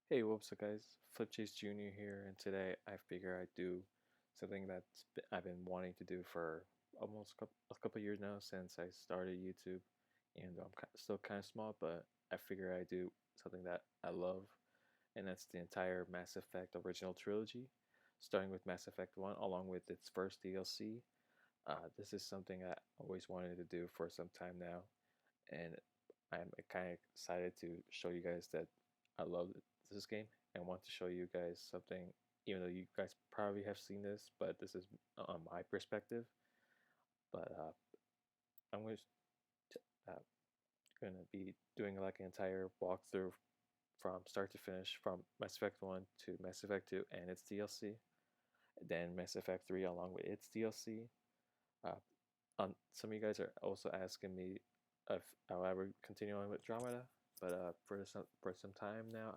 Hey, what's up, guys? Flipjaysjr here, and today I figure I'd do something I've been wanting to do for almost a couple years now since I started YouTube, and I'm still kind of small, but I figure I do something that I love, and that's the entire Mass Effect original trilogy, starting with Mass Effect 1 along with its first DLC. This is something I always wanted to do for some time now, and I'm kind of excited to show you guys that I love this game and want to show you guys something, even though you guys probably have seen this, but this is my perspective. But I'm uh, going to be doing like an entire walkthrough from start to finish, from Mass Effect 1 to Mass Effect 2 and its DLC, then Mass Effect 3 along with its DLC. Uh, some of you guys are also asking me if I'll ever continue on with Dramata, but for some time now,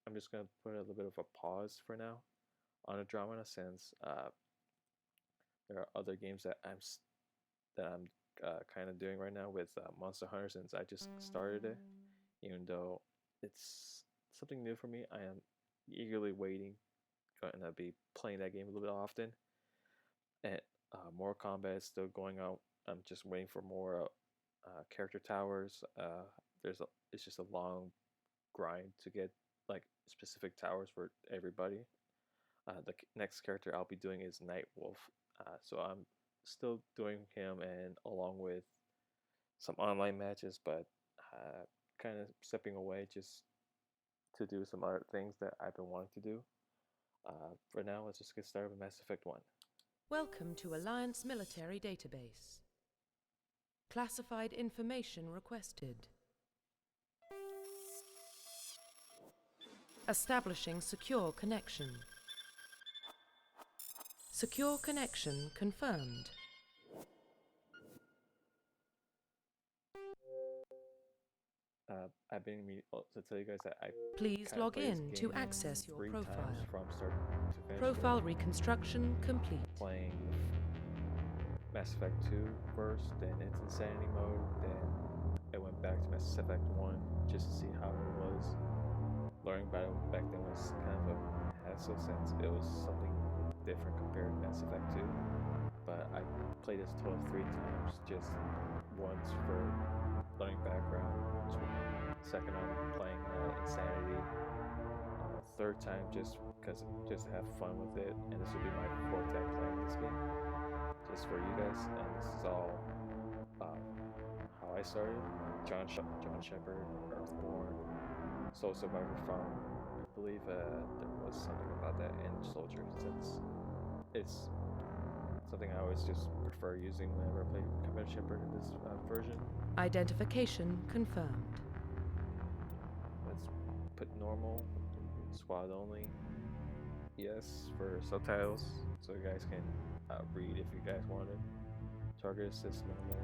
I'm just gonna put a little bit of a pause for now on a Dramata since there are other games that I'm kind of doing right now with Monster Hunter since I just started it. Even though it's something new for me, I am eagerly waiting, going to be playing that game a little bit often. And more combat is still going on. I'm just waiting for more character towers. It's just a long grind to get like specific towers for everybody. The next character I'll be doing is Night Wolf, so I'm still doing him and along with some online matches, but kind of stepping away just to do some other things that I've been wanting to do. For now, let's just get started with Mass Effect 1. Welcome to Alliance Military Database. Classified information requested. Establishing secure connection. Secure connection confirmed. I've been to tell you guys that I Please log in to access your profile. From start to finish. Profile reconstruction complete. Playing Mass Effect 2 first, then its Insanity mode, then I went back to Mass Effect 1 just to see how it was. Learning about it back then was kind of a hassle since it was something different compared to Mass Effect 2. But I played this total of 3 times, just once for learning background, second on playing Insanity, third time just to have fun with it, and this will be my 4th time playing this game just for you guys. And this is all how I started. John Shepard, Earthborn, Soul Survivor from, I believe there was something about that in Soldier, since it's something I always just prefer using whenever I play Commander Shepard in this version. Identification confirmed. Let's put normal, squad only, yes for subtitles, so you guys can read if you guys wanted. Target assist normal,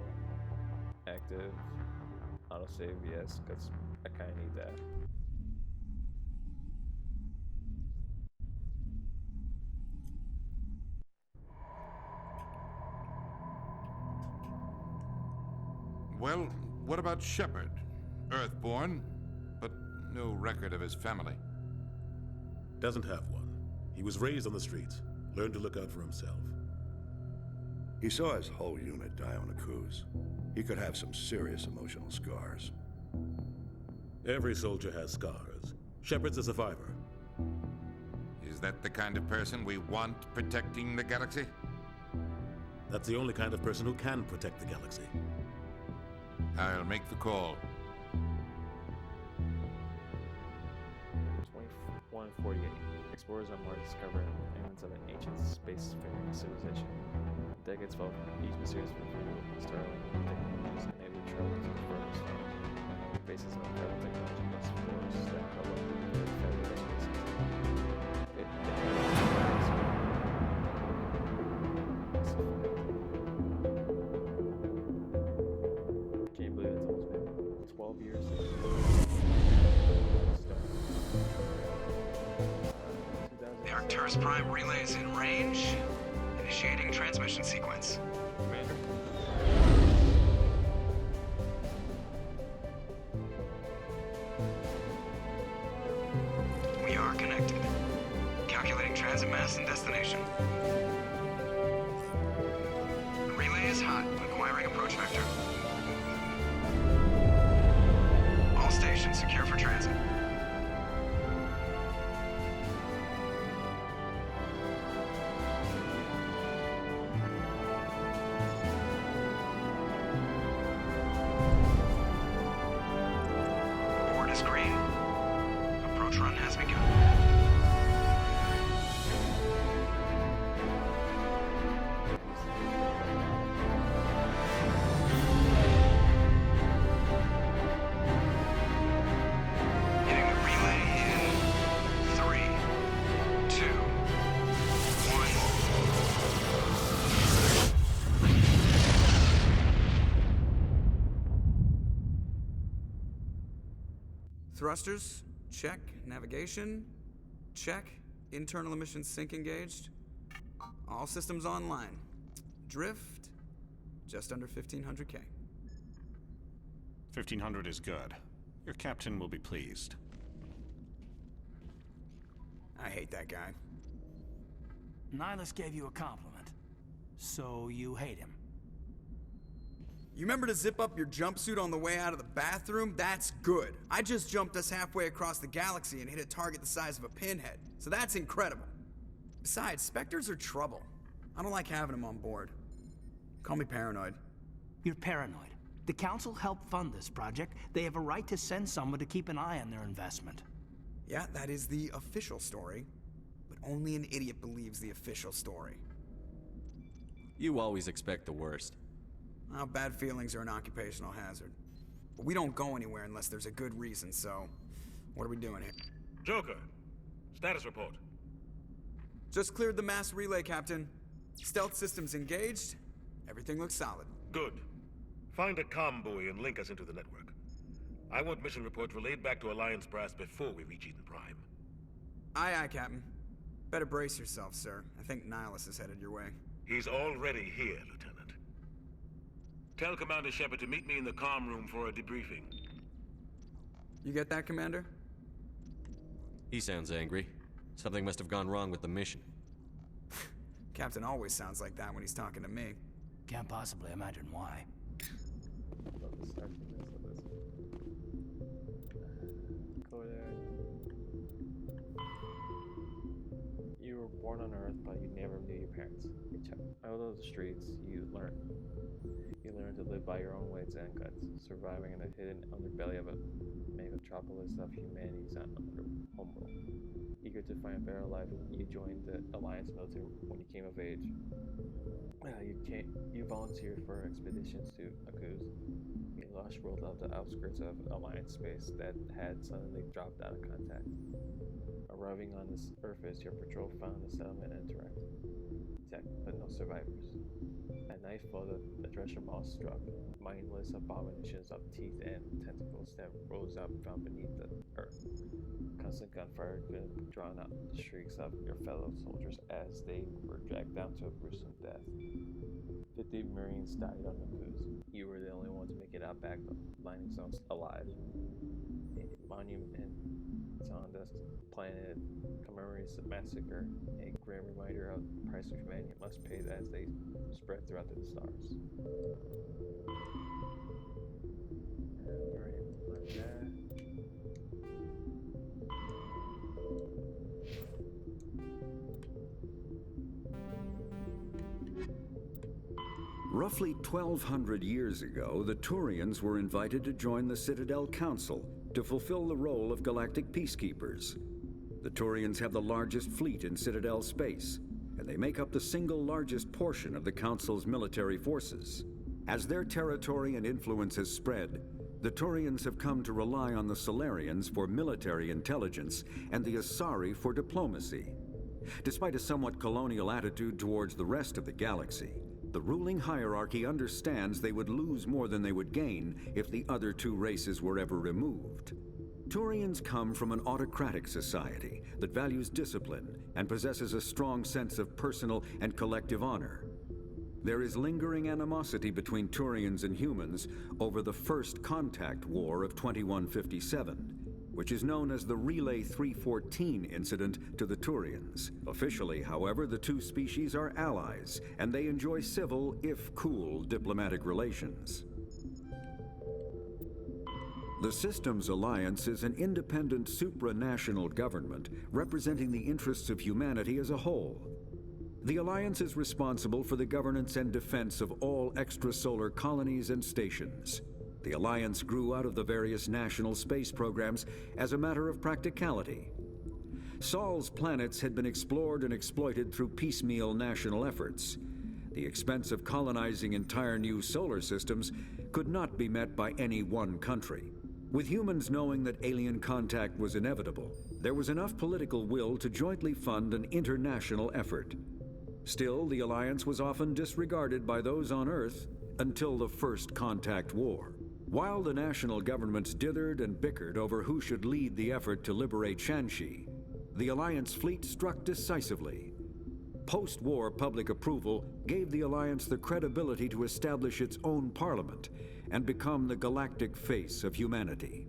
active, autosave yes, because I kind of need that. Well, what about Shepard? Earthborn, but no record of his family. Doesn't have one. He was raised on the streets, learned to look out for himself. He saw his whole unit die on a cruise. He could have some serious emotional scars. Every soldier has scars. Shepard's a survivor. Is that the kind of person we want protecting the galaxy? That's the only kind of person who can protect the galaxy. I'll make the call. 2148. Explorers on Mars discover remnants of an ancient space-faring civilization. Decades followed these mysterious startling technologies, and they would travel to the furthest bases of incredible technology must force that color the federal space. Can't believe it's almost been 12 years since The Arcturus Prime relay is in range. Initiating transmission sequence. Commander. transit mass and destination. Relay is hot, acquiring approach vector. All stations secure for transit. Board is green. Approach run has begun. Hitting the relay in 3, 2, 1. Thrusters, check. Navigation, check. Internal emissions sync engaged. All systems online. Drift, just under 1500K. 1500 is good. Your captain will be pleased. I hate that guy. Nihilus gave you a compliment. So you hate him. You remember to zip up your jumpsuit on the way out of the bathroom? That's good. I just jumped us halfway across the galaxy and hit a target the size of a pinhead. So that's incredible. Besides, Spectres are trouble. I don't like having them on board. Call me paranoid. You're paranoid. The Council helped fund this project. They have a right to send someone to keep an eye on their investment. Yeah, that is the official story. But only an idiot believes the official story. You always expect the worst. Well, bad feelings are an occupational hazard. But we don't go anywhere unless there's a good reason, so... what are we doing here? Joker, status report. Just cleared the mass relay, Captain. Stealth systems engaged. Everything looks solid. Good. Find a comm buoy and link us into the network. I want mission reports relayed back to Alliance Brass before we reach Eden Prime. Aye, aye, Captain. Better brace yourself, sir. I think Nihilus is headed your way. He's already here, Lieutenant. Tell Commander Shepard to meet me in the comm room for a debriefing. You get that, Commander? He sounds angry. Something must have gone wrong with the mission. Captain always sounds like that when he's talking to me. Can't possibly imagine why. Love the starchiness of this. Go there. You were born on Earth, but you never knew your parents. Out of the streets, you learn. You learn to live by your own wits and guts, surviving in the hidden underbelly of a metropolis of humanity's homeworld. Eager to find a better life, you joined the Alliance military when you came of age. You volunteered for expeditions to Akuz, a lush world of the outskirts of Alliance space that had suddenly dropped out of contact. Arriving on the surface, your patrol found the settlement intact, but no survivors. At nightfall, the treasure mall struck, mindless abominations of teeth and tentacles that rose up from beneath the earth. Constant gunfire could drown out the shrieks of your fellow soldiers as they were dragged down to a gruesome death. 50 Marines died on the cruise. You were the only one to make it out back the landing zones alive. A monument on this planet commemorates the massacre, a grim reminder of the price of humanity must pay as they spread throughout the stars. Roughly 1,200 years ago, the Turians were invited to join the Citadel Council to fulfill the role of galactic peacekeepers. The Turians have the largest fleet in Citadel space, and they make up the single largest portion of the Council's military forces. As their territory and influence has spread, the Turians have come to rely on the Solarians for military intelligence and the Asari for diplomacy. Despite a somewhat colonial attitude towards the rest of the galaxy, the ruling hierarchy understands they would lose more than they would gain if the other two races were ever removed. Turians come from an autocratic society that values discipline and possesses a strong sense of personal and collective honor. There is lingering animosity between Turians and humans over the First Contact War of 2157, which is known as the Relay 314 incident to the Turians. Officially, however, the two species are allies, and they enjoy civil, if cool, diplomatic relations. The Systems Alliance is an independent supranational government representing the interests of humanity as a whole. The Alliance is responsible for the governance and defense of all extrasolar colonies and stations. The Alliance grew out of the various national space programs as a matter of practicality. Sol's planets had been explored and exploited through piecemeal national efforts. The expense of colonizing entire new solar systems could not be met by any one country. With humans knowing that alien contact was inevitable, there was enough political will to jointly fund an international effort. Still, the Alliance was often disregarded by those on Earth until the First Contact War. While the national governments dithered and bickered over who should lead the effort to liberate Shanxi, the Alliance fleet struck decisively. Post-war public approval gave the Alliance the credibility to establish its own parliament and become the galactic face of humanity.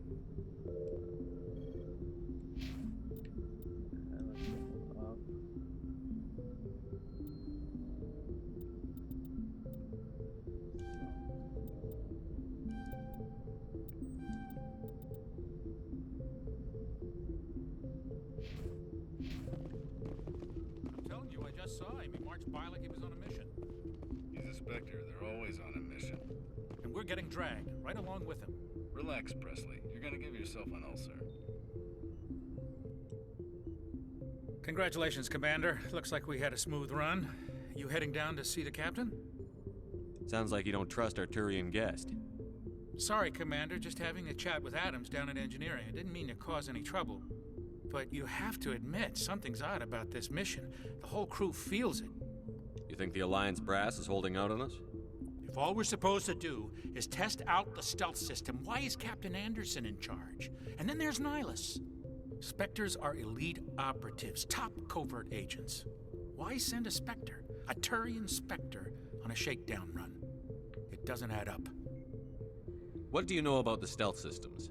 Saw him. He marched by like he was on a mission. He's a Spectre. They're always on a mission. And we're getting dragged, right along with him. Relax, Presley. You're gonna give yourself an ulcer. Congratulations, Commander. Looks like we had a smooth run. You heading down to see the captain? Sounds like you don't trust our Turian guest. Sorry, Commander. Just having a chat with Adams down at engineering. I didn't mean to cause any trouble. But you have to admit, something's odd about this mission. The whole crew feels it. You think the Alliance brass is holding out on us? If all we're supposed to do is test out the stealth system, why is Captain Anderson in charge? And then there's Nihilus. Spectres are elite operatives, top covert agents. Why send a Spectre, a Turian Spectre, on a shakedown run? It doesn't add up. What do you know about the stealth systems?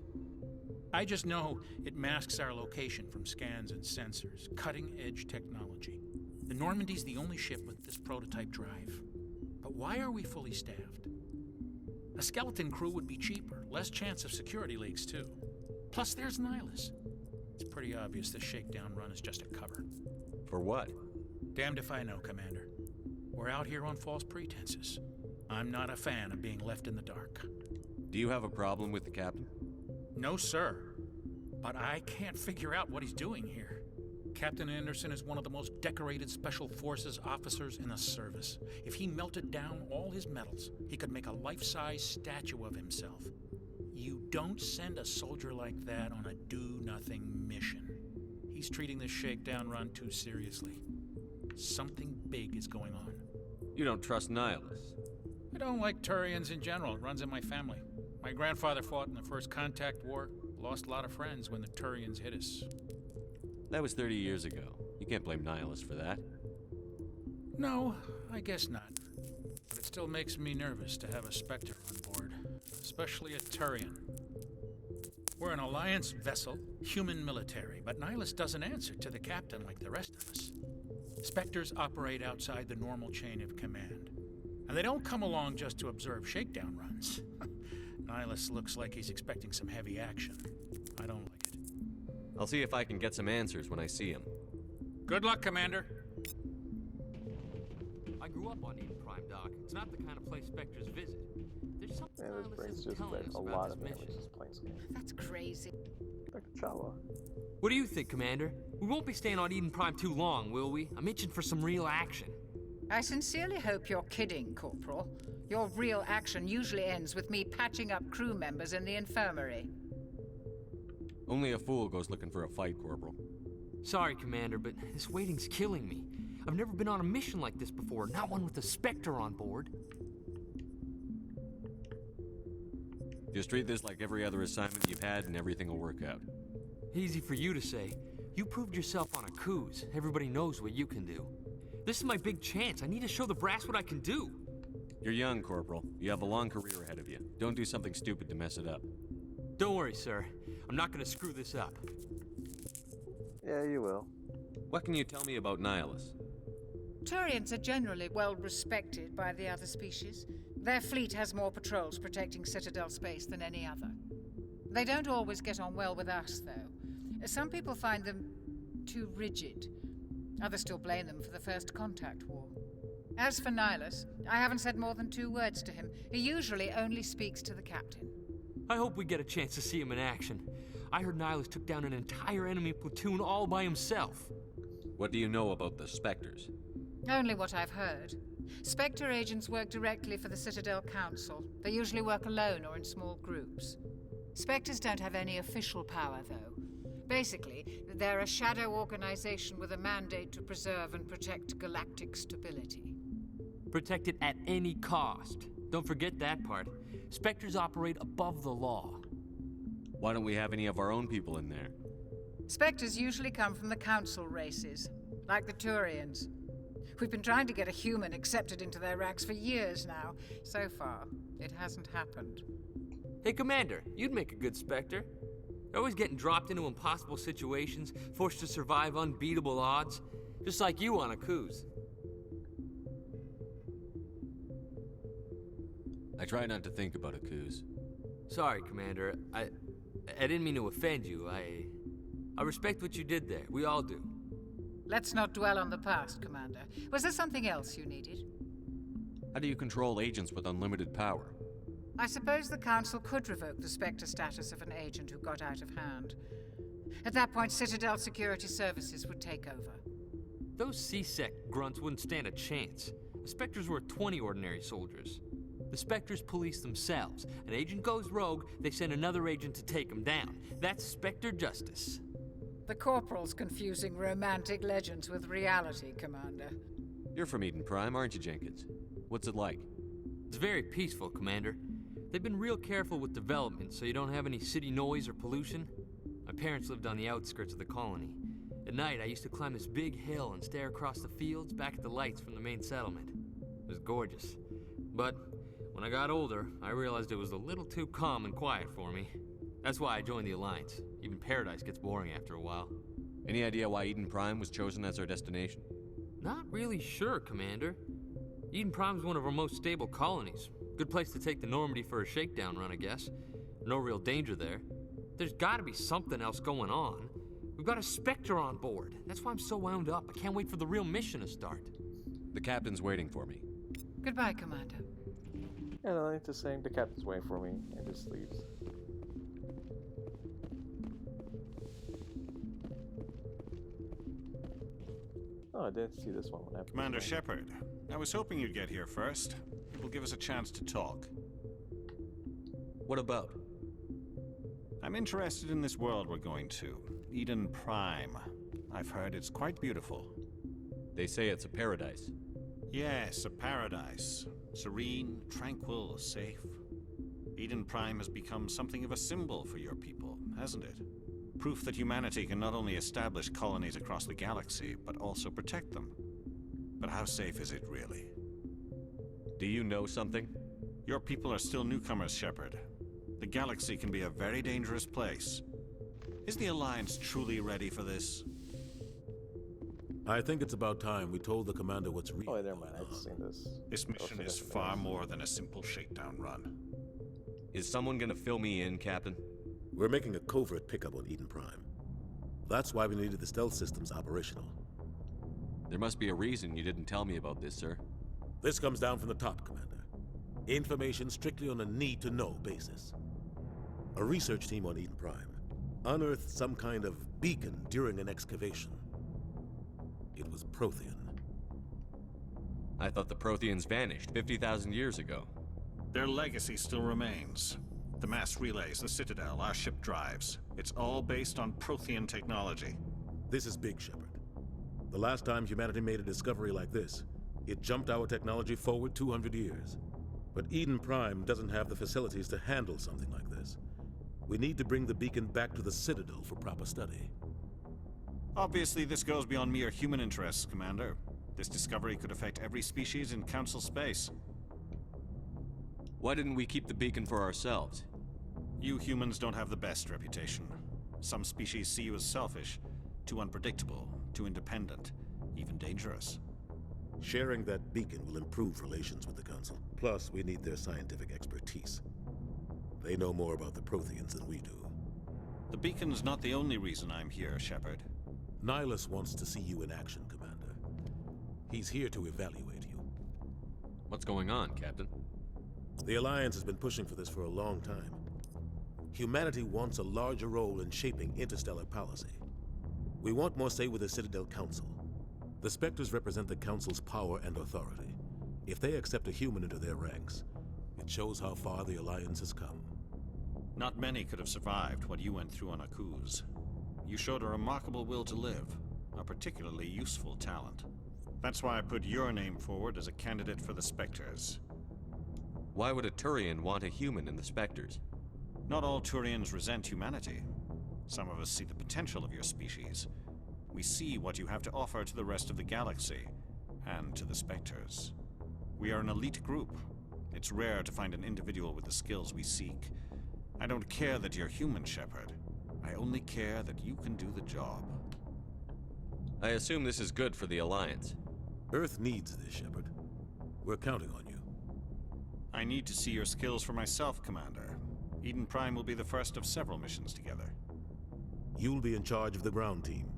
I just know it masks our location from scans and sensors. Cutting-edge technology. The Normandy's the only ship with this prototype drive. But why are we fully staffed? A skeleton crew would be cheaper, less chance of security leaks, too. Plus, there's Nihilus. It's pretty obvious this shakedown run is just a cover. For what? Damned if I know, Commander. We're out here on false pretenses. I'm not a fan of being left in the dark. Do you have a problem with the captain? No, sir. But I can't figure out what he's doing here. Captain Anderson is one of the most decorated Special Forces officers in the service. If he melted down all his medals, he could make a life-size statue of himself. You don't send a soldier like that on a do-nothing mission. He's treating this shakedown run too seriously. Something big is going on. You don't trust Nihilus? I don't like Turians in general. It runs in my family. My grandfather fought in the First Contact War, lost a lot of friends when the Turians hit us. That was 30 years ago. You can't blame Nihilus for that. No, I guess not. But it still makes me nervous to have a Spectre on board, especially a Turian. We're an Alliance vessel, human military, but Nihilus doesn't answer to the captain like the rest of us. Spectres operate outside the normal chain of command, and they don't come along just to observe shakedown runs. Nihilus looks like he's expecting some heavy action. I don't like it. I'll see if I can get some answers when I see him. Good luck, Commander. I grew up on Eden Prime, Doc. It's not the kind of place Spectres visit. There's something Nihilus isn't telling us about this mission. That's crazy. What do you think, Commander? We won't be staying on Eden Prime too long, will we? I'm itching for some real action. I sincerely hope you're kidding, Corporal. Your real action usually ends with me patching up crew members in the infirmary. Only a fool goes looking for a fight, Corporal. Sorry, Commander, but this waiting's killing me. I've never been on a mission like this before, not one with a Spectre on board. Just treat this like every other assignment you've had and everything will work out. Easy for you to say. You proved yourself on a cruise. Everybody knows what you can do. This is my big chance. I need to show the brass what I can do. You're young, Corporal. You have a long career ahead of you. Don't do something stupid to mess it up. Don't worry, sir. I'm not gonna screw this up. Yeah, you will. What can you tell me about Nihilus? Turians are generally well respected by the other species. Their fleet has more patrols protecting Citadel space than any other. They don't always get on well with us, though. Some people find them too rigid. Others still blame them for the First Contact War. As for Nihilus, I haven't said more than 2 words to him. He usually only speaks to the captain. I hope we get a chance to see him in action. I heard Nihilus took down an entire enemy platoon all by himself. What do you know about the Spectres? Only what I've heard. Spectre agents work directly for the Citadel Council. They usually work alone or in small groups. Spectres don't have any official power, though. Basically, they're a shadow organization with a mandate to preserve and protect galactic stability. Protect it at any cost. Don't forget that part. Spectres operate above the law. Why don't we have any of our own people in there? Spectres usually come from the Council races, like the Turians. We've been trying to get a human accepted into their ranks for years now. So far, it hasn't happened. Hey, Commander, you'd make a good Spectre. You're always getting dropped into impossible situations, forced to survive unbeatable odds, just like you on a cruise. I try not to think about Akuz. Sorry, Commander. I didn't mean to offend you. I respect what you did there. We all do. Let's not dwell on the past, Commander. Was there something else you needed? How do you control agents with unlimited power? I suppose the Council could revoke the Spectre status of an agent who got out of hand. At that point, Citadel Security Services would take over. Those C-Sec grunts wouldn't stand a chance. The Spectres were 20 ordinary soldiers. The Spectres police themselves. An agent goes rogue, they send another agent to take him down. That's Spectre justice. The Corporal's confusing romantic legends with reality, Commander. You're from Eden Prime, aren't you, Jenkins? What's it like? It's very peaceful, Commander. They've been real careful with development, so you don't have any city noise or pollution. My parents lived on the outskirts of the colony. At night, I used to climb this big hill and stare across the fields back at the lights from the main settlement. It was gorgeous. But when I got older, I realized it was a little too calm and quiet for me. That's why I joined the Alliance. Even Paradise gets boring after a while. Any idea why Eden Prime was chosen as our destination? Not really sure, Commander. Eden Prime's one of our most stable colonies. Good place to take the Normandy for a shakedown run, I guess. No real danger there. There's gotta be something else going on. We've got a Spectre on board. That's why I'm so wound up. I can't wait for the real mission to start. The captain's waiting for me. Goodbye, Commander. And I like to saying the captain's waiting for me and just leaves. Oh, I didn't see this one when I Commander Shepard, I was hoping you'd get here first. It will give us a chance to talk. What about? I'm interested in this world we're going to. Eden Prime. I've heard it's quite beautiful. They say it's a paradise. Yes, a paradise. Serene, tranquil, safe. Eden Prime has become something of a symbol for your people, hasn't it? Proof that humanity can not only establish colonies across the galaxy, but also protect them. But how safe is it really? Do you know something? Your people are still newcomers, Shepard. The galaxy can be a very dangerous place. Is the Alliance truly ready for this? I think it's about time we told the commander what's real. Oh, never mind. I've seen this. This mission is far more than a simple shakedown run. Is someone gonna fill me in, Captain? We're making a covert pickup on Eden Prime. That's why we needed the stealth systems operational. There must be a reason you didn't tell me about this, sir. This comes down from the top, Commander. Information strictly on a need-to-know basis. A research team on Eden Prime unearthed some kind of beacon during an excavation. It was Prothean. I thought the Protheans vanished 50,000 years ago. Their legacy still remains. The mass relays, the Citadel, our ship drives. It's all based on Prothean technology. This is big, Shepard. The last time humanity made a discovery like this, it jumped our technology forward 200 years. But Eden Prime doesn't have the facilities to handle something like this. We need to bring the beacon back to the Citadel for proper study. Obviously, this goes beyond mere human interests, Commander. This discovery could affect every species in Council space. Why didn't we keep the beacon for ourselves? You humans don't have the best reputation. Some species see you as selfish, too unpredictable, too independent, even dangerous. Sharing that beacon will improve relations with the Council. Plus, we need their scientific expertise. They know more about the Protheans than we do. The beacon's not the only reason I'm here, Shepard. Nihilus wants to see you in action, Commander. He's here to evaluate you. What's going on, Captain? The Alliance has been pushing for this for a long time. Humanity wants a larger role in shaping interstellar policy. We want more say with the Citadel Council. The Spectres represent the Council's power and authority. If they accept a human into their ranks, it shows how far the Alliance has come. Not many could have survived what you went through on Akuz. You showed a remarkable will to live, a particularly useful talent. That's why I put your name forward as a candidate for the Spectres. Why would a Turian want a human in the Spectres? Not all Turians resent humanity. Some of us see the potential of your species. We see what you have to offer to the rest of the galaxy, and to the Spectres. We are an elite group. It's rare to find an individual with the skills we seek. I don't care that you're human, Shepard. I only care that you can do the job. I assume this is good for the Alliance. Earth needs this, Shepard. We're counting on you. I need to see your skills for myself, Commander. Eden Prime will be the first of several missions together. You'll be in charge of the ground team.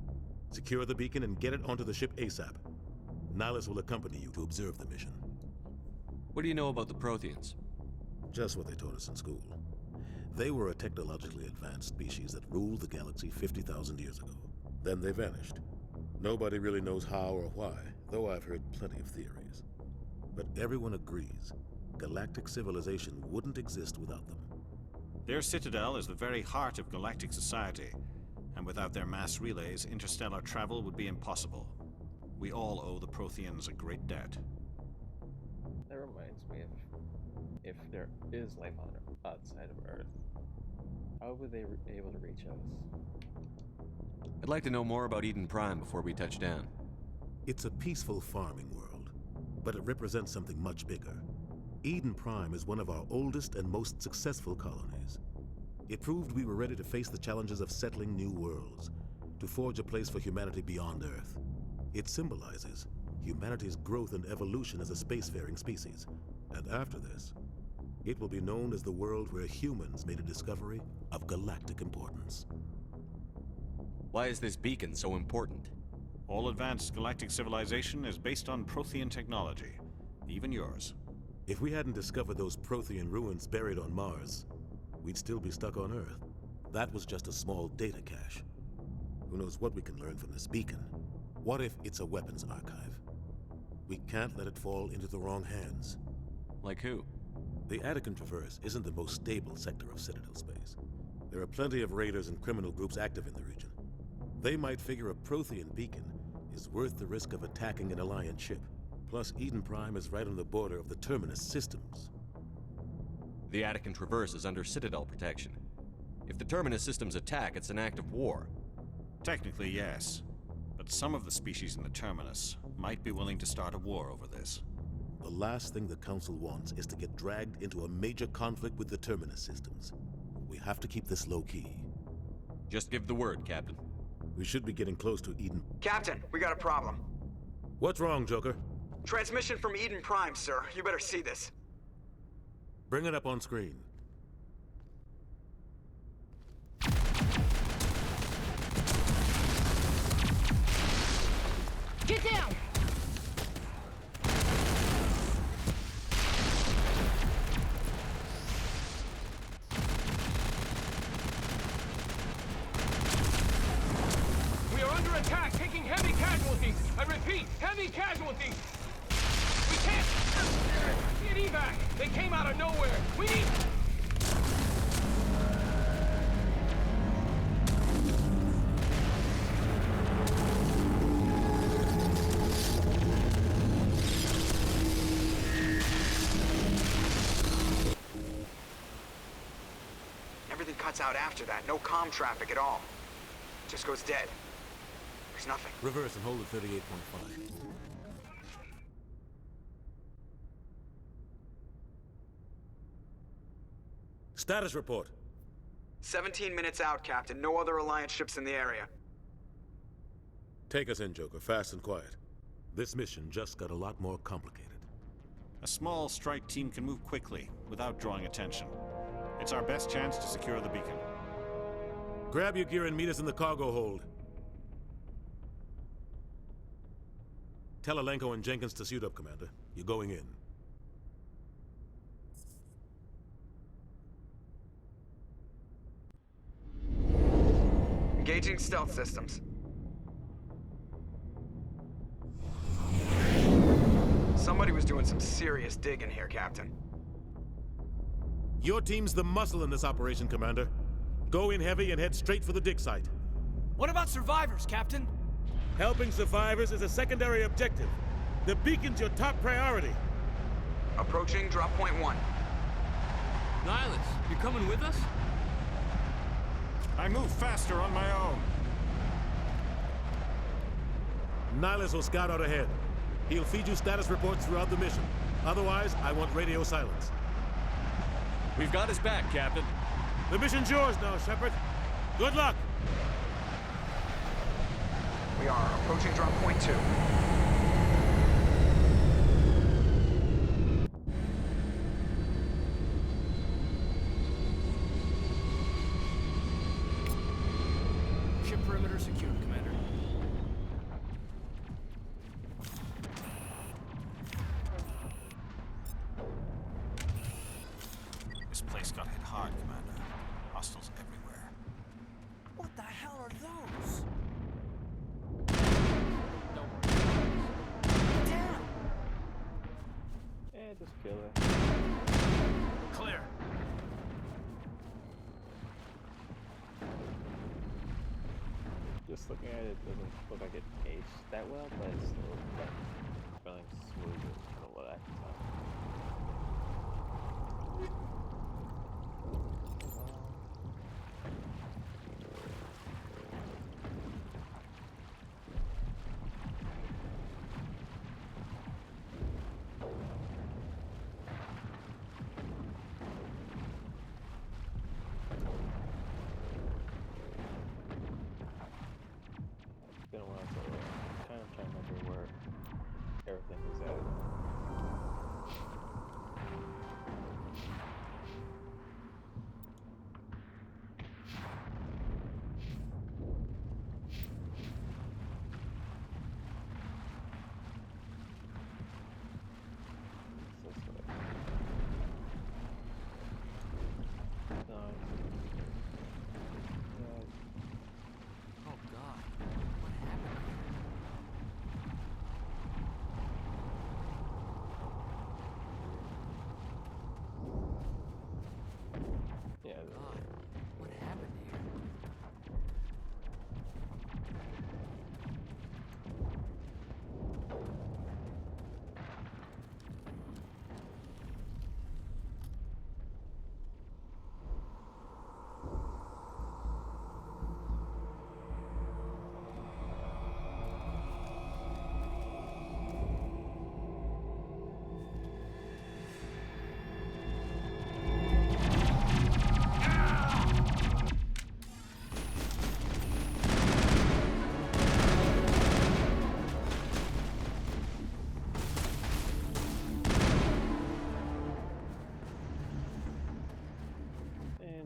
Secure the beacon and get it onto the ship ASAP. Nihilus will accompany you to observe the mission. What do you know about the Protheans? Just what they taught us in school. They were a technologically advanced species that ruled the galaxy 50,000 years ago. Then they vanished. Nobody really knows how or why, though I've heard plenty of theories. But everyone agrees, galactic civilization wouldn't exist without them. Their citadel is the very heart of galactic society, and without their mass relays, interstellar travel would be impossible. We all owe the Protheans a great debt. That reminds me of if there is life on outside of Earth, how would they be able to reach us? I'd like to know more about Eden Prime before we touch down. It's a peaceful farming world, but it represents something much bigger. Eden Prime is one of our oldest and most successful colonies. It proved we were ready to face the challenges of settling new worlds, to forge a place for humanity beyond Earth. It symbolizes humanity's growth and evolution as a spacefaring species. And after this, it will be known as the world where humans made a discovery of galactic importance. Why is this beacon so important? All advanced galactic civilization is based on Prothean technology, even yours. If we hadn't discovered those Prothean ruins buried on Mars, we'd still be stuck on Earth. That was just a small data cache. Who knows what we can learn from this beacon? What if it's a weapons archive? We can't let it fall into the wrong hands. Like who? The Attican Traverse isn't the most stable sector of Citadel space. There are plenty of raiders and criminal groups active in the region. They might figure a Prothean beacon is worth the risk of attacking an Alliance ship. Plus, Eden Prime is right on the border of the Terminus systems. The Attican Traverse is under Citadel protection. If the Terminus systems attack, it's an act of war. Technically, yes. But some of the species in the Terminus might be willing to start a war over this. The last thing the Council wants is to get dragged into a major conflict with the Terminus systems. We have to keep this low-key. Just give the word, Captain. We should be getting close to Eden. Captain, we got a problem. What's wrong, Joker? Transmission from Eden Prime, sir. You better see this. Bring it up on screen. Get down! We are under attack, taking heavy casualties. I repeat, heavy casualties. We can't get evac. They came out of nowhere. We need... Everything cuts out after that. No comm traffic at all. Just goes dead. There's nothing. Reverse and hold at 38.5. Status report. 17 minutes out, Captain. No other Alliance ships in the area. Take us in, Joker, fast and quiet. This mission just got a lot more complicated. A small strike team can move quickly, without drawing attention. It's our best chance to secure the beacon. Grab your gear and meet us in the cargo hold. Tell Alenko and Jenkins to suit up, Commander. You're going in. Engaging stealth systems. Somebody was doing some serious digging here, Captain. Your team's the muscle in this operation, Commander. Go in heavy and head straight for the dig site. What about survivors, Captain? Helping survivors is a secondary objective. The beacon's your top priority. Approaching drop point 1. Nihilus, you coming with us? I move faster on my own. Nihilus will scout out ahead. He'll feed you status reports throughout the mission. Otherwise, I want radio silence. We've got his back, Captain. The mission's yours now, Shepard. Good luck! We are approaching drop point 2. Ship perimeter secured, Commander. This place got hit hard, Commander. Hostiles everywhere. What the hell are those? Damn! Just kill it. Clear. Just looking at it, doesn't look like it aged that well, but it's still like feeling smooth from what I can tell. It's been a while, so I'm kind of trying to remember where everything is at. It's this way. No. Oh God, what happened here? Yeah. God, what happened here?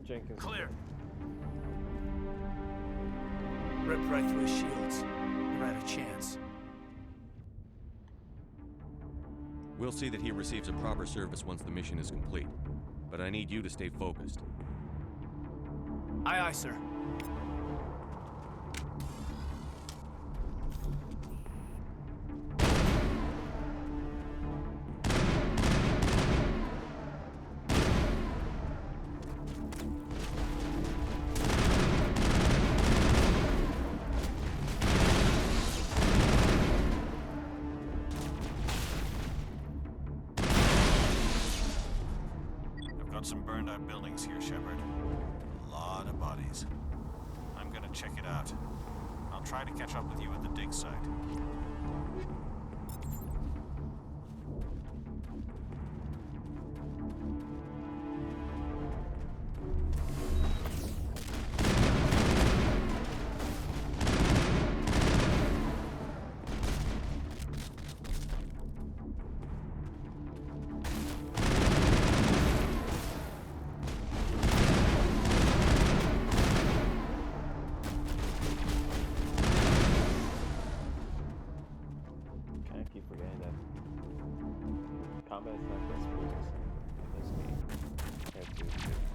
Jenkins. Clear. Ripped right through his shields. Never had a chance. We'll see that he receives a proper service once the mission is complete. But I need you to stay focused. Aye, aye, sir. I've got some burned out buildings here, Shepard. A lot of bodies. I'm gonna check it out. I'll try to catch up with you at the dig site. combat is not that smooth in this game compared to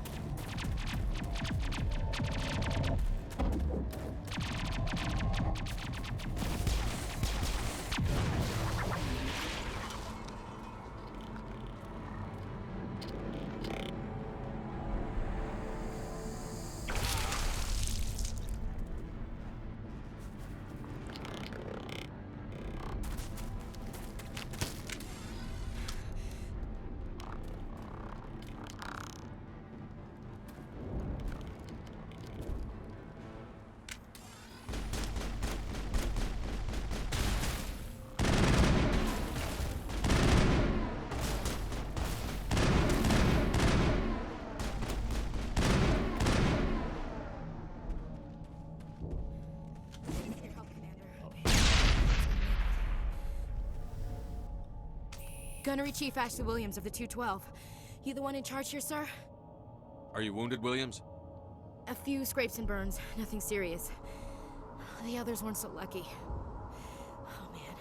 Gunnery Chief Ashley Williams of the 212. You the one in charge here, sir? Are you wounded, Williams? A few scrapes and burns, nothing serious. The others weren't so lucky. Oh man.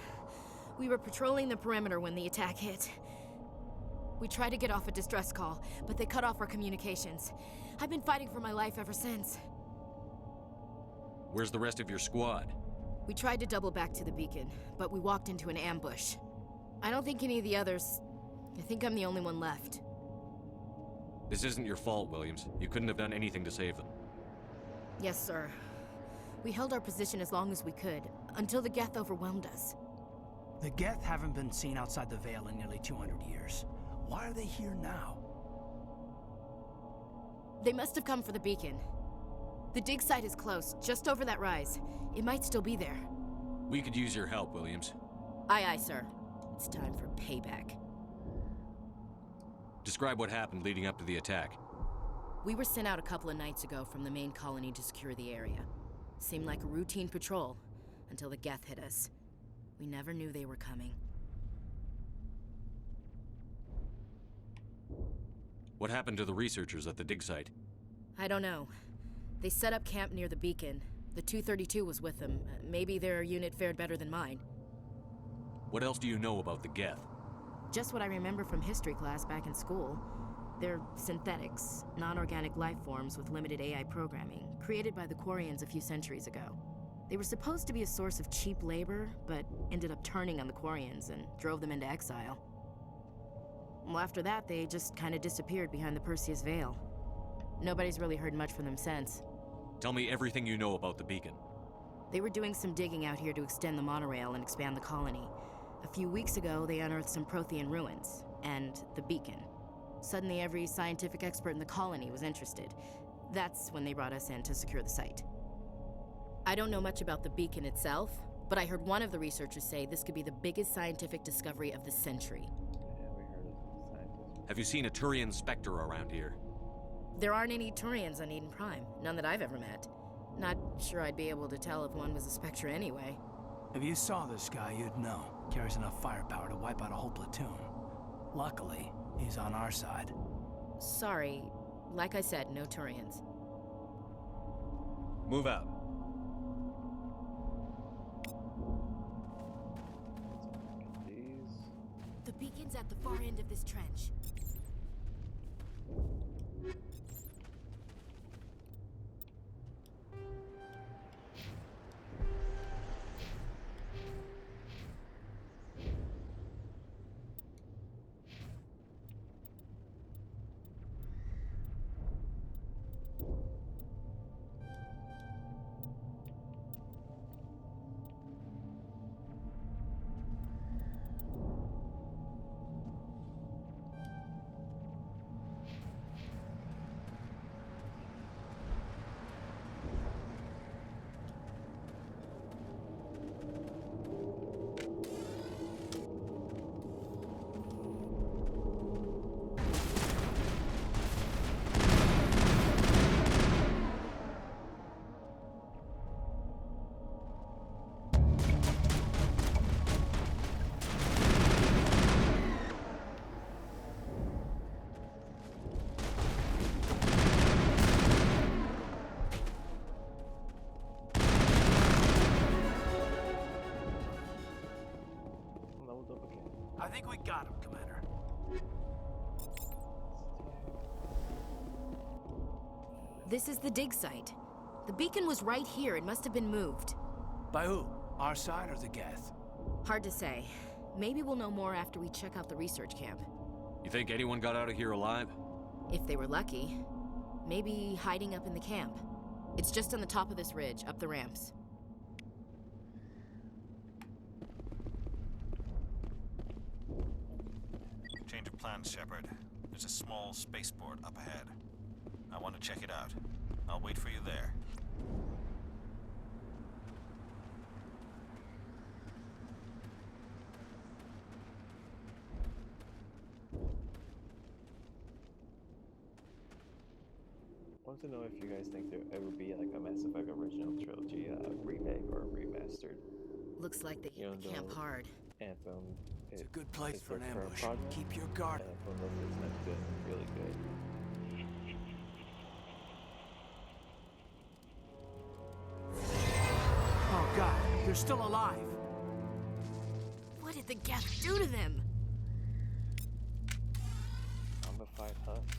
We were patrolling the perimeter when the attack hit. We tried to get off a distress call, but they cut off our communications. I've been fighting for my life ever since. Where's the rest of your squad? We tried to double back to the beacon, but we walked into an ambush. I don't think any of the others... I think I'm the only one left. This isn't your fault, Williams. You couldn't have done anything to save them. Yes, sir. We held our position as long as we could, until the Geth overwhelmed us. The Geth haven't been seen outside the Veil in nearly 200 years. Why are they here now? They must have come for the beacon. The dig site is close, just over that rise. It might still be there. We could use your help, Williams. Aye, aye, sir. It's time for payback. Describe what happened leading up to the attack. We were sent out a couple of nights ago from the main colony to secure the area. Seemed like a routine patrol, until the Geth hit us. We never knew they were coming. What happened to the researchers at the dig site? I don't know. They set up camp near the beacon. The 232 was with them. Maybe their unit fared better than mine. What else do you know about the Geth? Just what I remember from history class back in school. They're synthetics, non-organic life forms with limited AI programming, created by the Quarians a few centuries ago. They were supposed to be a source of cheap labor, but ended up turning on the Quarians and drove them into exile. Well, after that, they just kind of disappeared behind the Perseus Veil. Nobody's really heard much from them since. Tell me everything you know about the beacon. They were doing some digging out here to extend the monorail and expand the colony. A few weeks ago, they unearthed some Prothean ruins, and the beacon. Suddenly, every scientific expert in the colony was interested. That's when they brought us in to secure the site. I don't know much about the beacon itself, but I heard one of the researchers say this could be the biggest scientific discovery of the century. Have you seen a Turian Spectre around here? There aren't any Turians on Eden Prime, none that I've ever met. Not sure I'd be able to tell if one was a Spectre anyway. If you saw this guy, you'd know. Carries enough firepower to wipe out a whole platoon. Luckily, he's on our side. Sorry. Like I said, no Turians. Move out. The beacon's at the far end of this trench. I think we got him, Commander. This is the dig site. The beacon was right here. It must have been moved. By who? Our side or the Geth? Hard to say. Maybe we'll know more after we check out the research camp. You think anyone got out of here alive? If they were lucky. Maybe hiding up in the camp. It's just on the top of this ridge, up the ramps. Change of plans, Shepard. There's a small spaceport up ahead. I want to check it out. I'll wait for you there. I want to know if you guys think there ever be like a Mass Effect original trilogy remake or remastered. Looks like they hit the camp hard. Anthem. It's a good place for an their current ambush. project. Keep your guard. Anthem has been really good. Oh God, they're still alive. What did the Geth do to them? Zombified husk.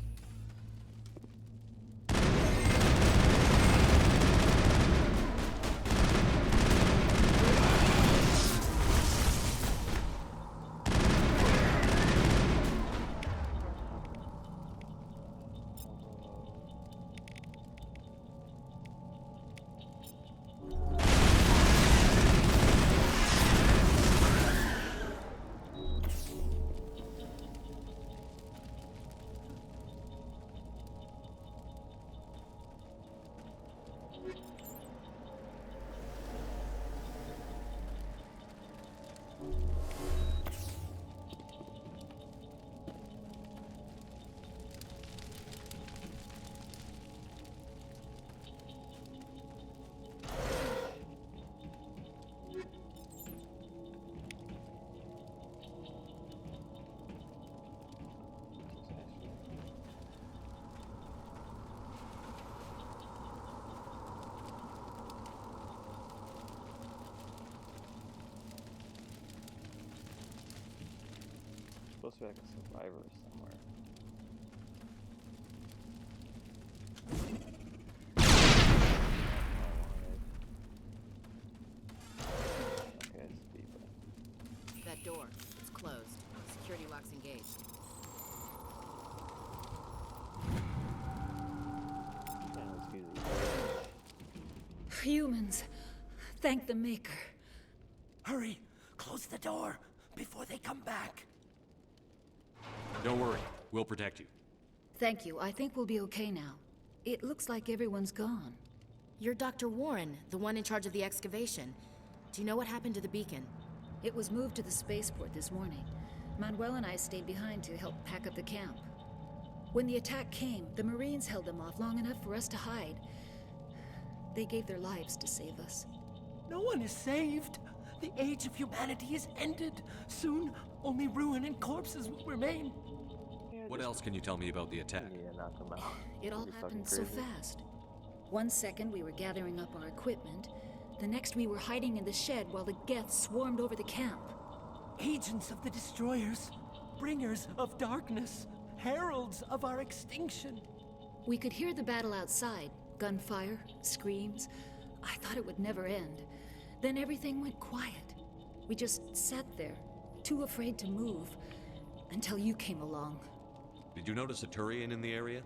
Supposed to be like a survivor somewhere. Okay, it's deeper. That door. It's closed. Security lock's engaged. Humans. Thank the Maker. Hurry! Close the door before they come back. Don't worry, we'll protect you. Thank you. I think we'll be okay now. It looks like everyone's gone. You're Dr. Warren, the one in charge of the excavation. Do you know what happened to the beacon? It was moved to the spaceport this morning. Manuel and I stayed behind to help pack up the camp. When the attack came, the Marines held them off long enough for us to hide. They gave their lives to save us. No one is saved. The age of humanity is ended. Soon, only ruin and corpses will remain. What else can you tell me about the attack? It all happened so fast. One second we were gathering up our equipment. The next we were hiding in the shed while the Geth swarmed over the camp. Agents of the Destroyers, bringers of darkness, heralds of our extinction. We could hear the battle outside. Gunfire, screams. I thought it would never end. Then everything went quiet. We just sat there, too afraid to move, until you came along. Did you notice a Turian in the area?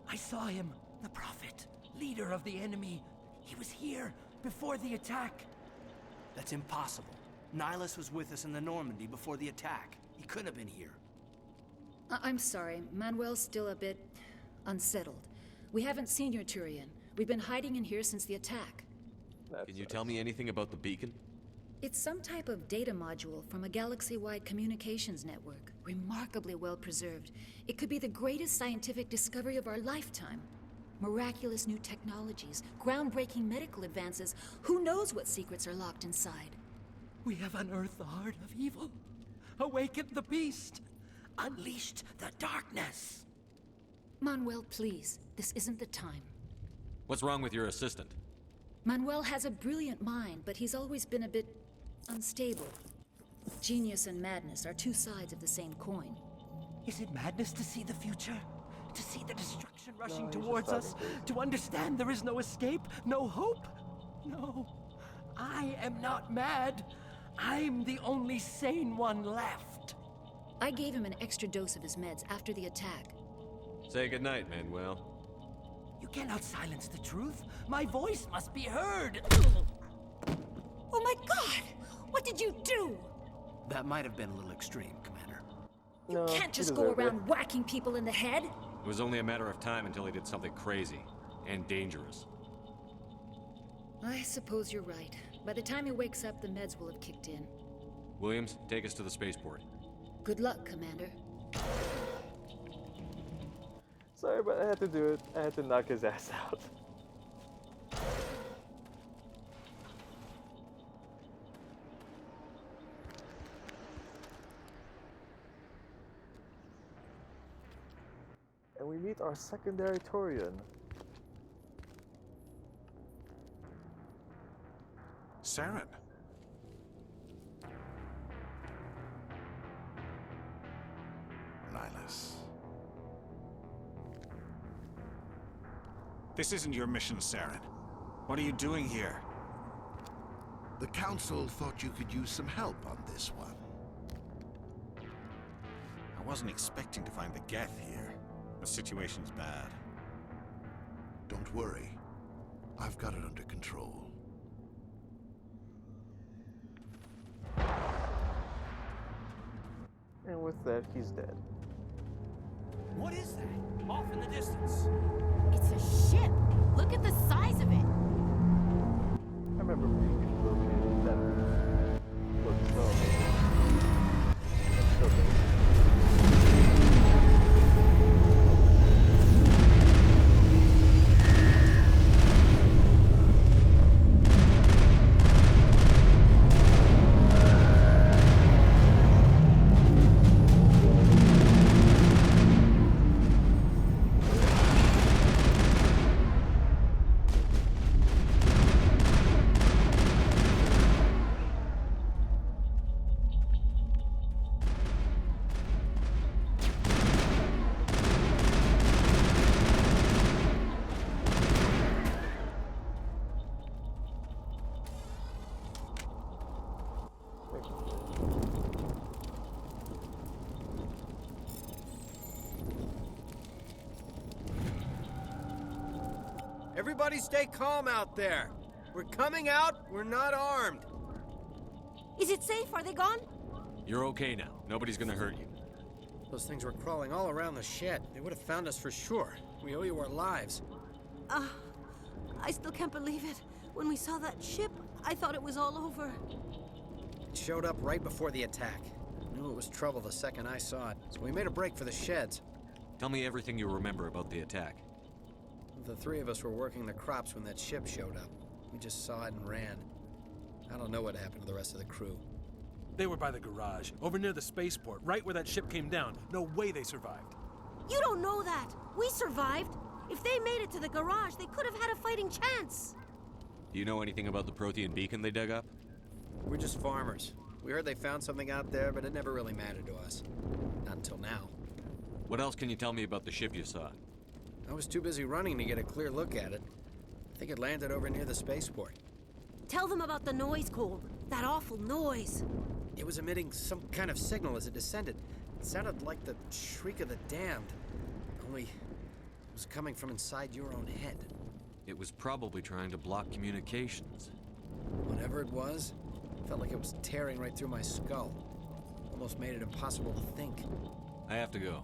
I saw him, the Prophet, leader of the enemy. He was here before the attack. That's impossible. Nihilus was with us in the Normandy before the attack. He couldn't have been here. I'm sorry. Manuel's still a bit unsettled. We haven't seen your Turian. We've been hiding in here since the attack. Can you tell me anything about the beacon? It's some type of data module from a galaxy-wide communications network. Remarkably well preserved. It could be the greatest scientific discovery of our lifetime. Miraculous new technologies, groundbreaking medical advances. Who knows what secrets are locked inside? We have unearthed the heart of evil, awakened the beast, unleashed the darkness. Manuel, please. This isn't the time. What's wrong with your assistant? Manuel has a brilliant mind, but he's always been a bit unstable. Genius and madness are two sides of the same coin. Is it madness to see the future? To see the destruction rushing towards us, to understand there is no escape, no hope? No, I am not mad. I'm the only sane one left. I gave him an extra dose of his meds after the attack. Say goodnight, Manuel. You cannot silence the truth. My voice must be heard. Oh my God! What did you do? That might have been a little extreme, Commander. You can't just go around whacking people in the head. It was only a matter of time until he did something crazy and dangerous. I suppose you're right. By the time he wakes up, the meds will have kicked in. Williams, take us to the spaceport. Good luck, Commander. Sorry, but I had to do it. I had to knock his ass out. And we meet our secondary Turian. Saren. Nihilus. This isn't your mission, Saren. What are you doing here? The Council thought you could use some help on this one. I wasn't expecting to find the Geth here. The situation's bad. Don't worry. I've got it under control. And with that, he's dead. What is that? Off in the distance. It's a ship. Look at the size of it. I remember being located that looked so big. Everybody stay calm out there. We're coming out, we're not armed. Is it safe? Are they gone? You're okay now. Nobody's gonna hurt you. Those things were crawling all around the shed. They would have found us for sure. We owe you our lives. I still can't believe it. When we saw that ship, I thought it was all over. It showed up right before the attack. Knew it was trouble the second I saw it, so we made a break for the sheds. Tell me everything you remember about the attack. The three of us were working the crops when that ship showed up. We just saw it and ran. I don't know what happened to the rest of the crew. They were by the garage, over near the spaceport, right where that ship came down. No way they survived. You don't know that. We survived. If they made it to the garage, they could have had a fighting chance. Do you know anything about the Prothean beacon they dug up? We're just farmers. We heard they found something out there, but it never really mattered to us. Not until now. What else can you tell me about the ship you saw? I was too busy running to get a clear look at it. I think it landed over near the spaceport. Tell them about the noise, Cole. That awful noise. It was emitting some kind of signal as it descended. It sounded like the shriek of the damned. Only it was coming from inside your own head. It was probably trying to block communications. Whatever it was, it felt like it was tearing right through my skull. Almost made it impossible to think. I have to go.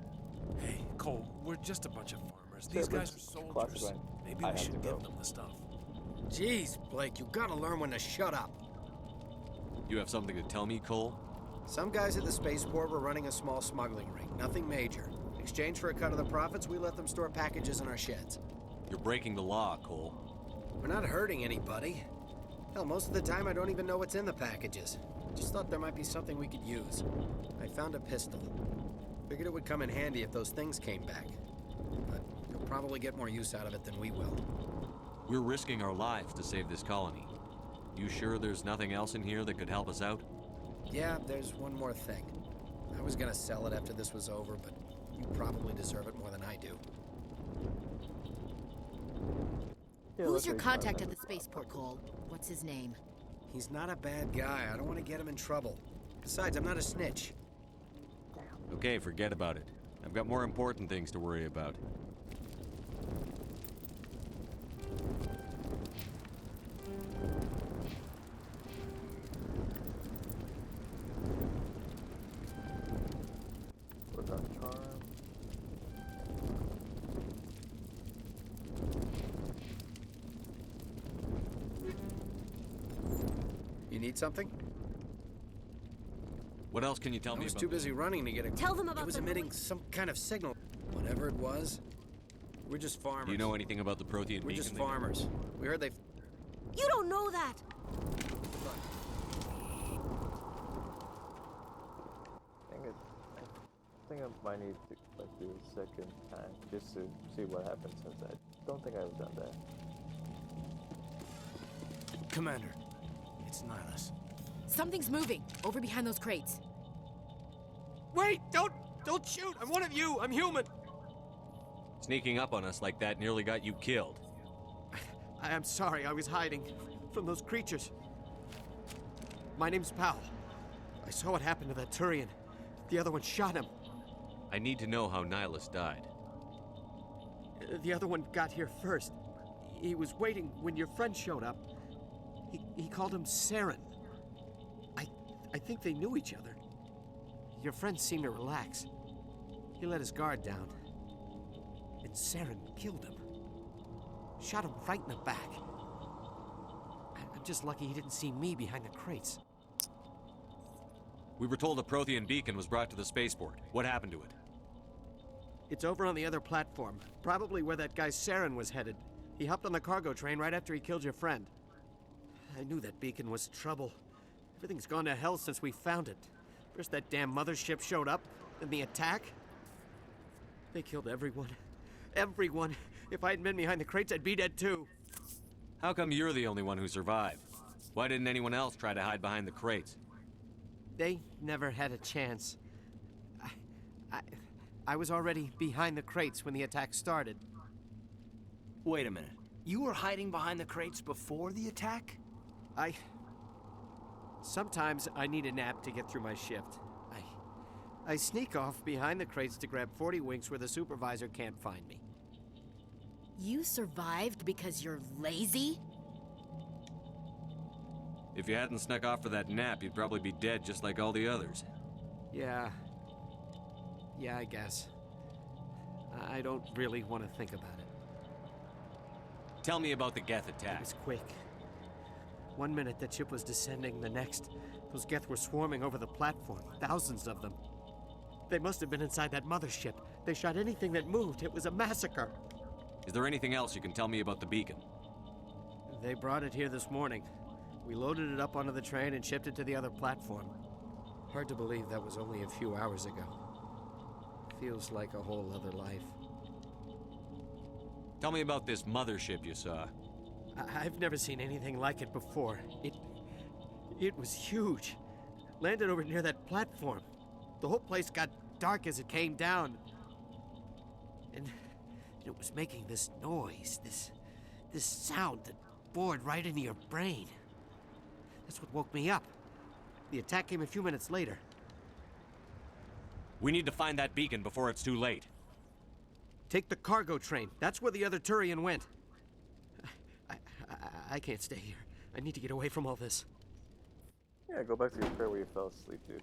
Hey, Cole, we're just a bunch of farmers. These guys are soldiers. Maybe we should give them the stuff. Jeez, Blake, you gotta learn when to shut up. You have something to tell me, Cole? Some guys at the spaceport were running a small smuggling ring. Nothing major. In exchange for a cut of the profits, we let them store packages in our sheds. You're breaking the law, Cole. We're not hurting anybody. Hell, most of the time I don't even know what's in the packages. Just thought there might be something we could use. I found a pistol. Figured it would come in handy if those things came back. But you'll probably get more use out of it than we will. We're risking our lives to save this colony. You sure there's nothing else in here that could help us out? Yeah, there's one more thing. I was gonna sell it after this was over, but you probably deserve it more than I do. Who's your contact at the spaceport, Cole? What's his name? He's not a bad guy. I don't want to get him in trouble. Besides, I'm not a snitch. Okay, forget about it. I've got more important things to worry about. Work on charm. You need something? What else can you tell me I was about too busy running to get a... Tell them about It was the emitting some kind of signal. Whatever it was. We're just farmers. Do you know anything about the Prothean We're beacon? just farmers. We heard they... You don't know that! I think I might need to like do a second time just to see what happens, since I don't think I've done that. Commander, it's Nihilus. Something's moving, over behind those crates. Wait! Don't shoot! I'm one of you! I'm human! Sneaking up on us like that nearly got you killed. I am sorry, I was hiding from those creatures. My name's Powell. I saw what happened to that Turian. The other one shot him. I need to know how Nihilus died. The other one got here first. He was waiting when your friend showed up. He called him Saren. I think they knew each other. Your friend seemed to relax. He let his guard down. And Saren killed him. Shot him right in the back. I'm just lucky he didn't see me behind the crates. We were told a Prothean beacon was brought to the spaceport. What happened to it? It's over on the other platform. Probably where that guy Saren was headed. He hopped on the cargo train right after he killed your friend. I knew that beacon was trouble. Everything's gone to hell since we found it. First that damn mothership showed up, then the attack. They killed everyone. Everyone. If I hadn't been behind the crates, I'd be dead too. How come you're the only one who survived? Why didn't anyone else try to hide behind the crates? They never had a chance. I was already behind the crates when the attack started. Wait a minute. You were hiding behind the crates before the attack? Sometimes I need a nap to get through my shift. I sneak off behind the crates to grab 40 winks where the supervisor can't find me. You survived because you're lazy? If you hadn't snuck off for that nap, you'd probably be dead just like all the others. Yeah, I guess. I don't really want to think about it. Tell me about the Geth attack. It was quick. 1 minute the ship was descending, the next, those Geth were swarming over the platform, thousands of them. They must have been inside that mothership. They shot anything that moved. It was a massacre. Is there anything else you can tell me about the beacon? They brought it here this morning. We loaded it up onto the train and shipped it to the other platform. Hard to believe that was only a few hours ago. Feels like a whole other life. Tell me about this mothership you saw. I've never seen anything like it before. It was huge. Landed over near that platform. The whole place got dark as it came down. And it was making this noise, this sound that bored right into your brain. That's what woke me up. The attack came a few minutes later. We need to find that beacon before it's too late. Take the cargo train. That's where the other Turian went. I can't stay here. I need to get away from all this. Yeah, go back to your chair where you fell asleep, dude.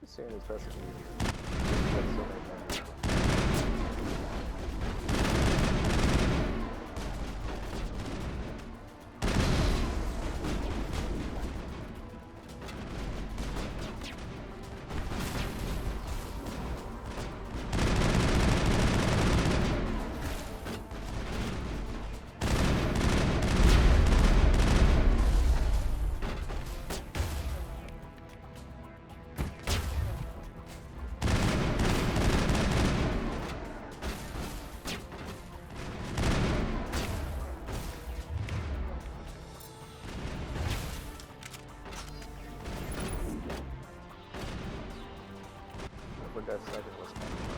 Seeing this recipe. That's so many times. that second was kind of fun.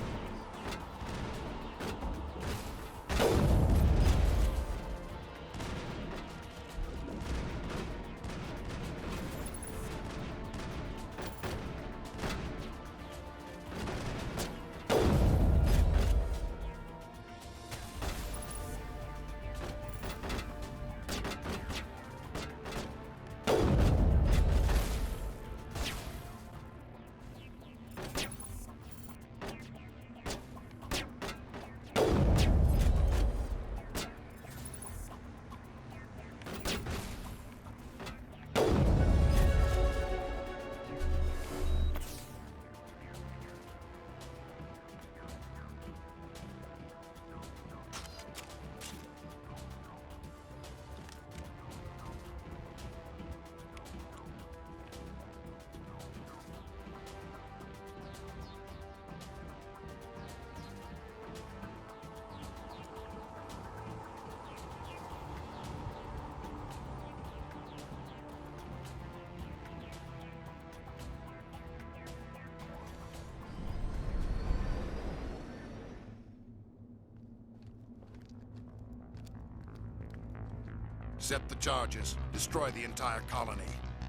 Set the charges. Destroy the entire colony.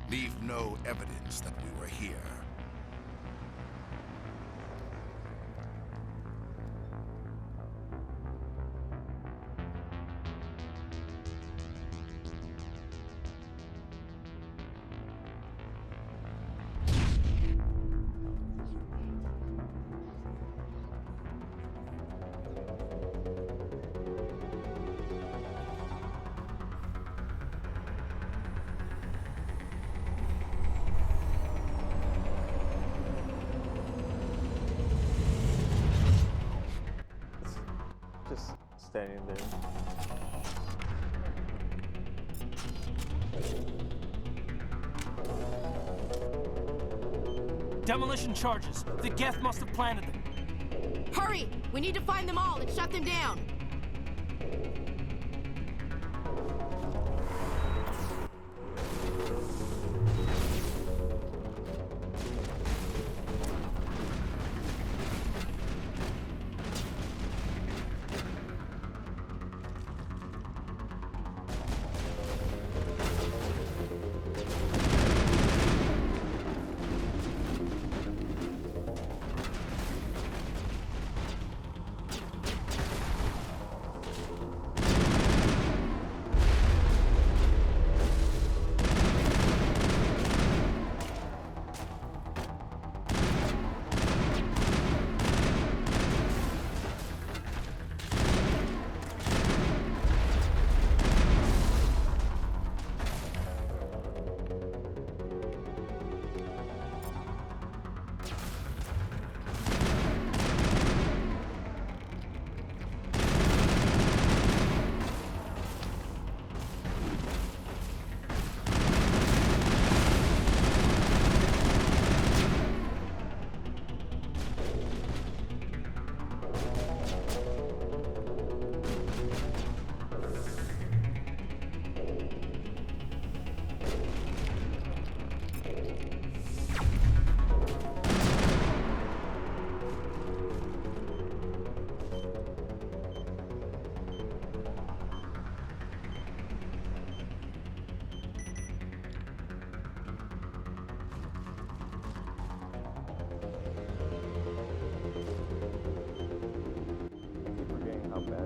Leave no evidence that we were here. Just standing there. Demolition charges. The Geth must have planted them. Hurry! We need to find them all and shut them down!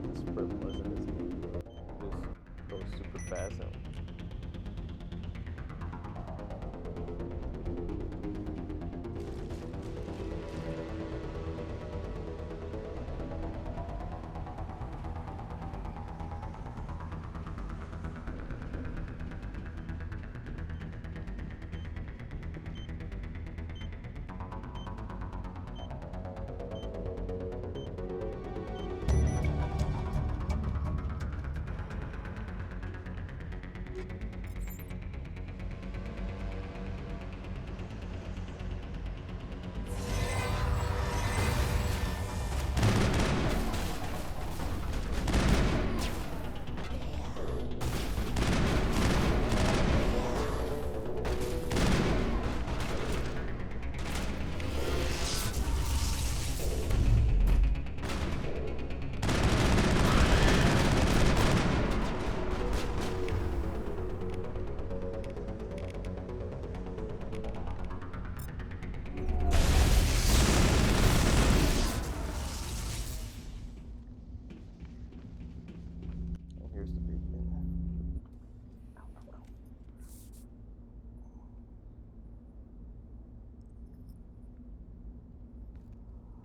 This sprint was in this game. Just goes super fast now.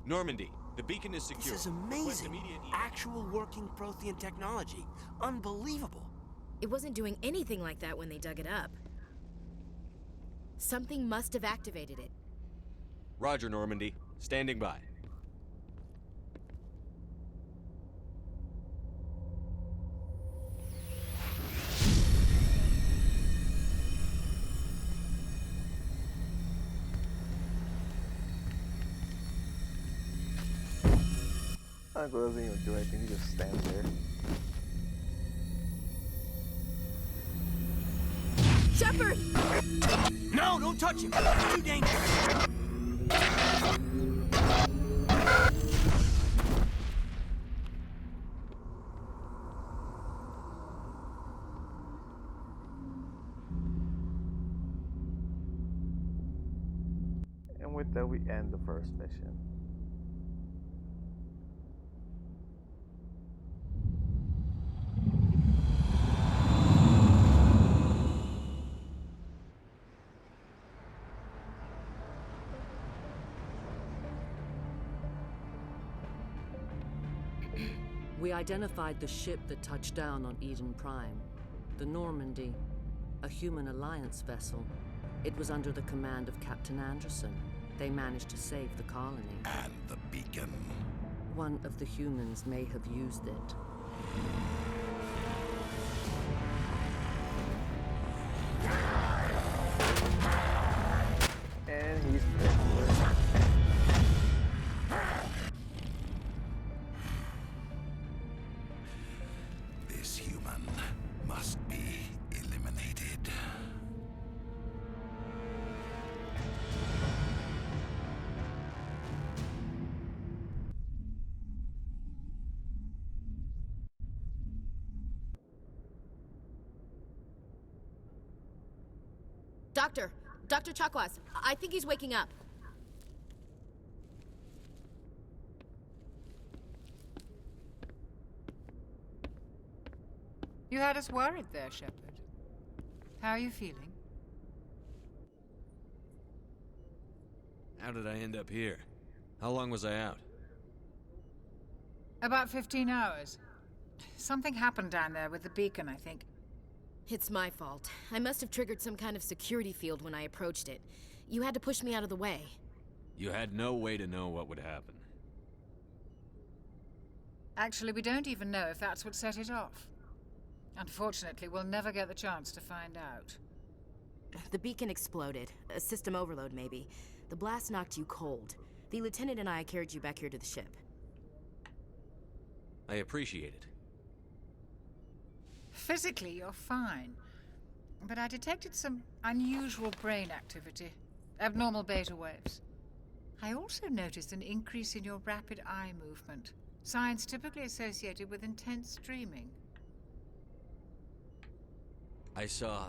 Normandy, the beacon is secure. This is amazing. Actual working Prothean technology. Unbelievable. It wasn't doing anything like that when they dug it up. Something must have activated it. Roger, Normandy. Standing by. Uncle doesn't even do anything, he just stands there. Shepard! No, don't touch him! It's too dangerous! And with that, we end the first mission. We identified the ship that touched down on Eden Prime. The Normandy, a human alliance vessel. It was under the command of Captain Anderson. They managed to save the colony. And the beacon. One of the humans may have used it. And he's This human must be eliminated. Dr. Chakwas, I think he's waking up. You had us worried there, Shepard. How are you feeling? How did I end up here? How long was I out? About 15 hours. Something happened down there with the beacon, I think. It's my fault. I must have triggered some kind of security field when I approached it. You had to push me out of the way. You had no way to know what would happen. Actually, we don't even know if that's what set it off. Unfortunately, we'll never get the chance to find out. The beacon exploded. A system overload, maybe. The blast knocked you cold. The lieutenant and I carried you back here to the ship. I appreciate it. Physically, you're fine. But I detected some unusual brain activity. Abnormal beta waves. I also noticed an increase in your rapid eye movement. Signs typically associated with intense dreaming. I saw...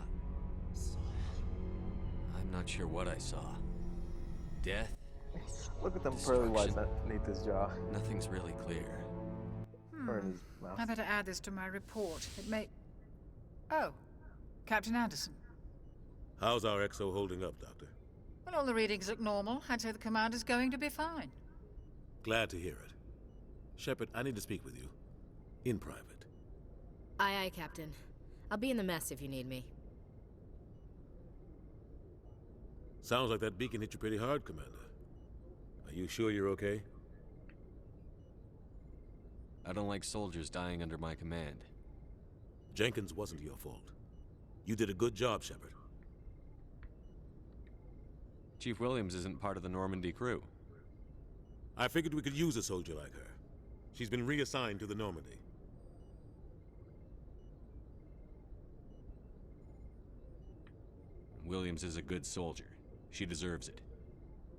I'm not sure what I saw. Death? Look at them pearly whites underneath his jaw. Nothing's really clear. Or in his mouth. I better add this to my report. It may... Oh, Captain Anderson. How's our XO holding up, Doctor? Well, all the readings look normal. I'd say the commander's going to be fine. Glad to hear it. Shepard, I need to speak with you. In private. Aye, aye, Captain. I'll be in the mess if you need me. Sounds like that beacon hit you pretty hard, Commander. Are you sure you're okay? I don't like soldiers dying under my command. Jenkins wasn't your fault. You did a good job, Shepard. Chief Williams isn't part of the Normandy crew. I figured we could use a soldier like her. She's been reassigned to the Normandy. Williams is a good soldier. She deserves it.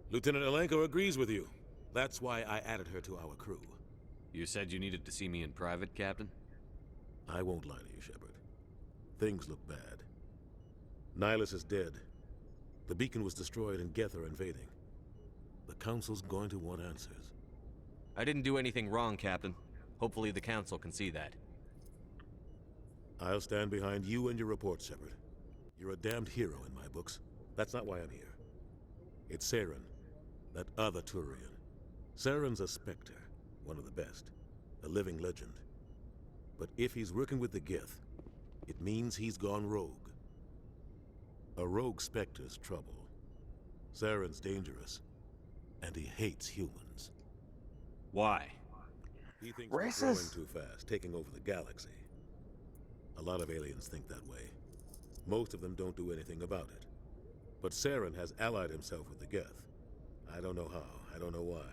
Lieutenant Alenko agrees with you. That's why I added her to our crew. You said you needed to see me in private, Captain? I won't lie to you, Shepard. Things look bad. Nihilus is dead. The beacon was destroyed and Geth are invading. The Council's going to want answers. I didn't do anything wrong, Captain. Hopefully the Council can see that. I'll stand behind you and your report, Shepard. You're a damned hero in my books. That's not why I'm here. It's Saren, that other Turian. Saren's a Spectre, one of the best, a living legend. But if he's working with the Geth, it means he's gone rogue. A rogue Spectre's trouble. Saren's dangerous, and he hates humans. Why? He thinks we're growing too fast, taking over the galaxy. A lot of aliens think that way. Most of them don't do anything about it. But Saren has allied himself with the Geth. I don't know how, I don't know why.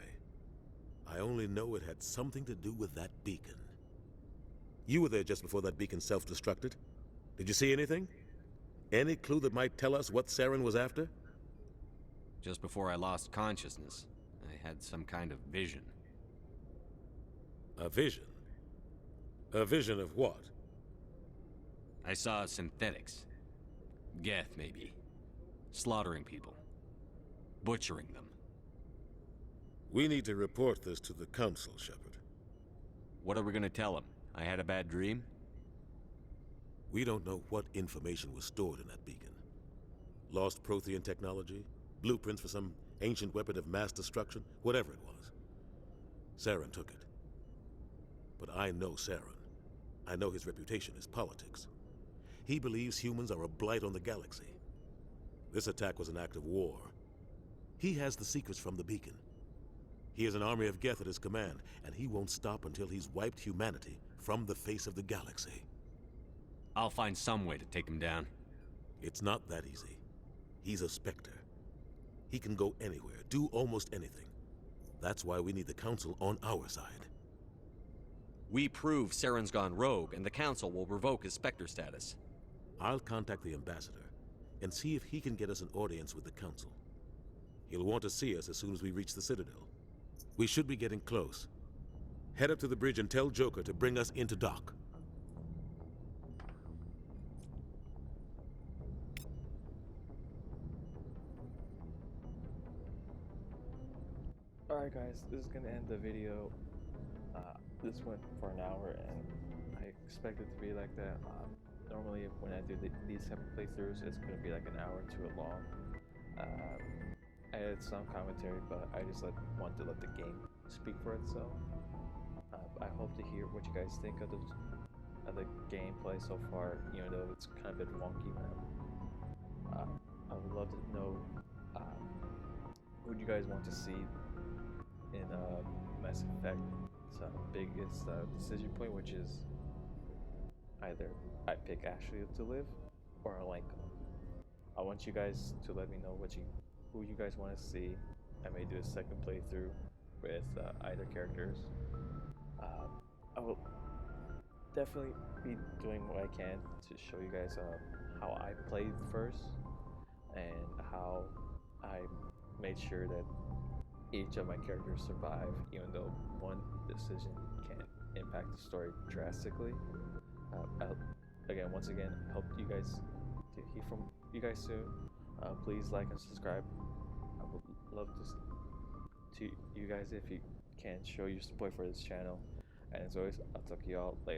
I only know it had something to do with that beacon. You were there just before that beacon self-destructed. Did you see anything? Any clue that might tell us what Saren was after? Just before I lost consciousness, I had some kind of vision. A vision? A vision of what? I saw synthetics. Geth, maybe. Slaughtering people. Butchering them. We need to report this to the Council, Shepard. What are we gonna tell them? I had a bad dream? We don't know what information was stored in that beacon. Lost Prothean technology? Blueprints for some ancient weapon of mass destruction? Whatever it was. Saren took it. But I know Saren. I know his reputation is politics. He believes humans are a blight on the galaxy. This attack was an act of war. He has the secrets from the beacon. He has an army of Geth at his command, and he won't stop until he's wiped humanity from the face of the galaxy. I'll find some way to take him down. It's not that easy. He's a Spectre. He can go anywhere, do almost anything. That's why we need the Council on our side. We prove Saren's gone rogue, and the Council will revoke his Spectre status. I'll contact the Ambassador and see if he can get us an audience with the Council. He'll want to see us as soon as we reach the Citadel. We should be getting close. Head up to the bridge and tell Joker to bring us into dock. Alright guys, this is gonna end the video. This went for an hour and I expect it to be like that. Normally when I do these type of playthroughs, it's gonna be like an hour or two long. I added some commentary, but I just want to let the game speak for itself. I hope to hear what you guys think of the gameplay so far, even though it's kind of been wonky. I would love to know who you guys want to see in Mass Effect. Biggest decision point, which is either I pick Ashley to live or Alenka. I want you guys to let me know who you guys want to see. I may do a second playthrough with either characters. I will definitely be doing what I can to show you guys how I played first and how I made sure that each of my characters survive, even though one decision can impact the story drastically. Once again, hope you guys to hear from you guys soon. Please like and subscribe. I would love to you guys if you can show your support for this channel. And as always, I'll talk to y'all later.